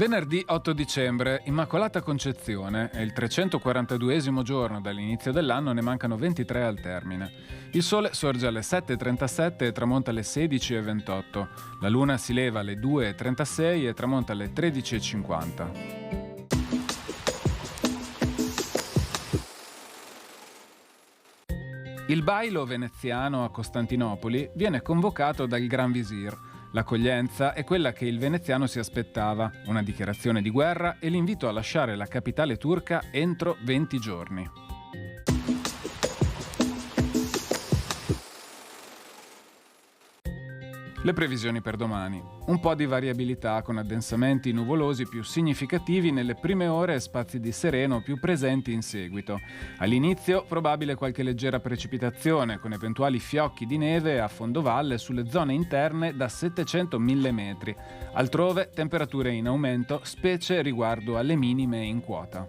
Venerdì 8 dicembre, Immacolata Concezione, è il 342esimo giorno dall'inizio dell'anno, ne mancano 23 al termine. Il sole sorge alle 7.37 e tramonta alle 16.28. La luna si leva alle 2.36 e tramonta alle 13.50. Il bailo veneziano a Costantinopoli viene convocato dal Gran Visir. L'accoglienza è quella che il veneziano si aspettava, una dichiarazione di guerra e l'invito a lasciare la capitale turca entro 20 giorni. Le previsioni per domani. Un po' di variabilità con addensamenti nuvolosi più significativi nelle prime ore e spazi di sereno più presenti in seguito. All'inizio probabile qualche leggera precipitazione con eventuali fiocchi di neve a fondovalle sulle zone interne da 700-1000 metri. Altrove temperature in aumento, specie riguardo alle minime in quota.